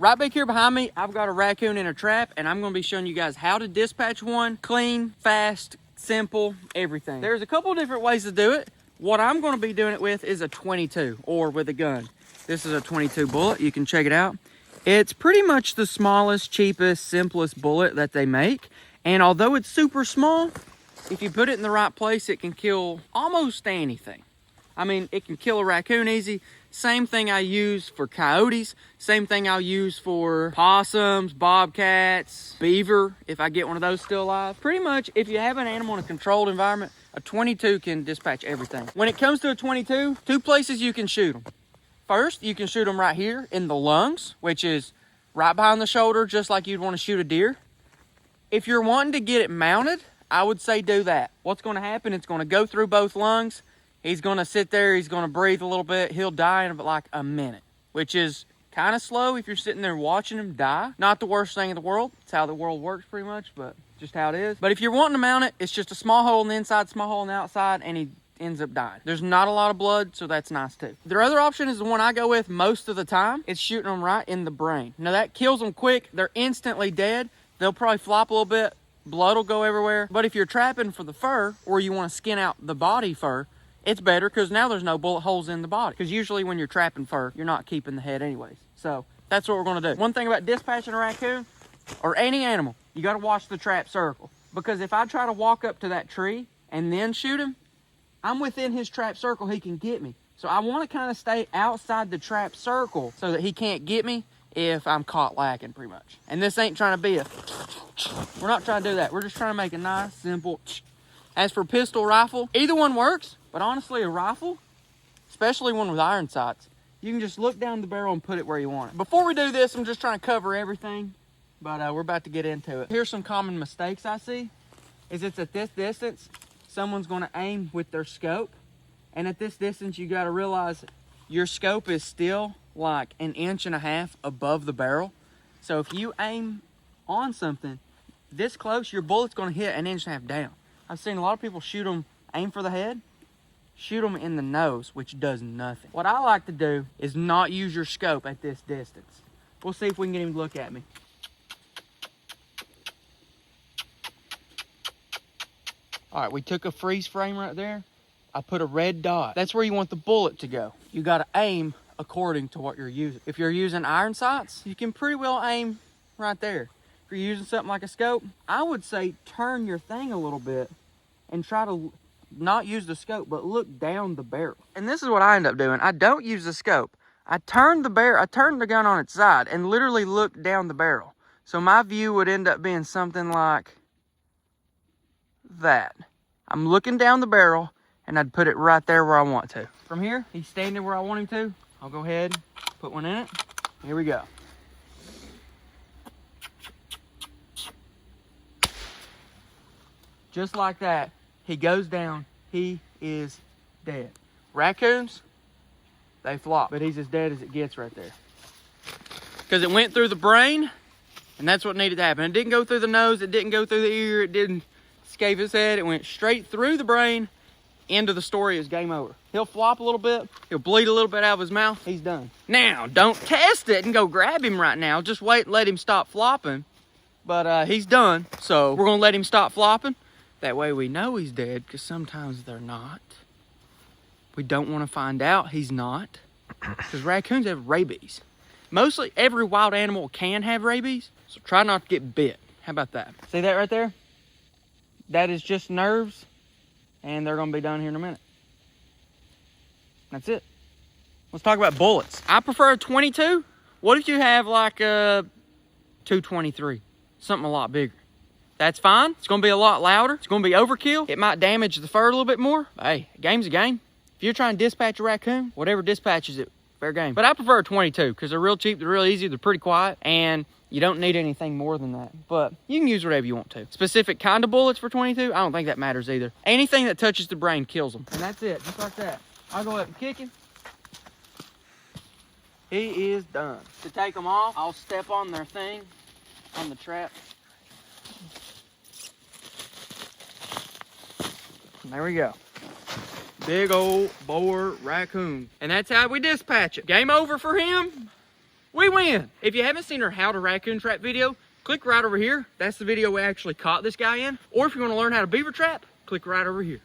Right back here behind me, I've got a raccoon in a trap, and I'm gonna be showing you guys how to dispatch one. Clean, fast, simple, everything. There's a couple different ways to do it. What I'm gonna be doing it with is a 22, or with a gun. This is a 22 bullet, you can check it out. It's pretty much the smallest, cheapest, simplest bullet that they make. And although it's super small, if you put it in the right place, it can kill almost anything. I mean, it can kill a raccoon easy. Same thing I use for coyotes. Same thing I'll use for possums, bobcats, beaver, if I get one of those still alive. Pretty much, if you have an animal in a controlled environment, a 22 can dispatch everything. When it comes to a 22, two places you can shoot them. First, you can shoot them right here in the lungs, which is right behind the shoulder, just like you'd want to shoot a deer. If you're wanting to get it mounted, I would say do that. What's going to happen, it's going to go through both lungs. He's going to sit there, he's going to breathe a little bit. He'll die in like a minute, which is kind of slow if you're sitting there watching him die. Not the worst thing in the world. It's how the world works pretty much, but just how it is. But if you're wanting to mount it, it's just a small hole on the inside, small hole on the outside, and he ends up dying. There's not a lot of blood, so that's nice too. Their other option is the one I go with most of the time. It's shooting them right in the brain. Now that kills them quick. They're instantly dead. They'll probably flop a little bit. Blood will go everywhere. But if you're trapping for the fur, or you want to skin out the body fur, it's better because now there's no bullet holes in the body. Because usually when you're trapping fur, you're not keeping the head anyways. So that's what we're going to do. One thing about dispatching a raccoon or any animal, you got to watch the trap circle. Because if I try to walk up to that tree and then shoot him, I'm within his trap circle, he can get me. So I want to kind of stay outside the trap circle so that he can't get me if I'm caught lacking pretty much. And this ain't trying to be a... We're not trying to do that. We're just trying to make a nice, simple... As for pistol, rifle, either one works. But honestly, a rifle, especially one with iron sights, you can just look down the barrel and put it where you want it. Before we do this, I'm just trying to cover everything, but we're about to get into it. Here's some common mistakes I see. Is it's at this distance, someone's going to aim with their scope. And at this distance, you got to realize your scope is still like 1.5 inches above the barrel. So if you aim on something this close, your bullet's going to hit 1.5 inches down. I've seen a lot of people shoot them, aim for the head, shoot them in the nose, which does nothing. What I like to do is not use your scope at this distance. We'll see if we can get him to look at me. All right, we took a freeze frame right there. I put a red dot. That's where you want the bullet to go. You got to aim according to what you're using. If you're using iron sights, you can pretty well aim right there. If you're using something like a scope, I would say turn your thing a little bit and try to not use the scope, but look down the barrel. And this is what I end up doing. I don't use the scope. I turn the gun on its side and literally look down the barrel. So my view would end up being something like that. I'm looking down the barrel and I'd put it right there where I want to. From here, he's standing where I want him to. I'll go ahead, put one in it. Here we go. Just like that, he goes down, he is dead. Raccoons, they flop, but he's as dead as it gets right there. Because it went through the brain, and that's what needed to happen. It didn't go through the nose, it didn't go through the ear, it didn't escape his head, it went straight through the brain. End of the story is game over. He'll flop a little bit, he'll bleed a little bit out of his mouth, he's done. Now, don't test it and go grab him right now. Just wait and let him stop flopping. But he's done, so we're gonna let him stop flopping. That way we know he's dead, because sometimes they're not. We don't want to find out he's not, because raccoons have rabies. Mostly every wild animal can have rabies, so try not to get bit. How about that? See that right there? That is just nerves, and they're going to be done here in a minute. That's it. Let's talk about bullets. I prefer a 22. What if you have like a 223? Something a lot bigger. That's fine. It's going to be a lot louder. It's going to be overkill. It might damage the fur a little bit more. Hey, a game's a game. If you're trying to dispatch a raccoon, whatever dispatches it, fair game. But I prefer a 22 because they're real cheap, they're real easy, they're pretty quiet, and you don't need anything more than that. But you can use whatever you want to. Specific kind of bullets for 22, I don't think that matters either. Anything that touches the brain kills them. And that's it, just like that. I'll go up and kick him. He is done. To take them off, I'll step on their thing, on the trap. And there we go. Big old boar raccoon. And that's how we dispatch it. Game over for him. we win. If you haven't seen our how to raccoon trap video, click right over here. That's the video we actually caught this guy in. Or if you want to learn how to beaver trap, click right over here.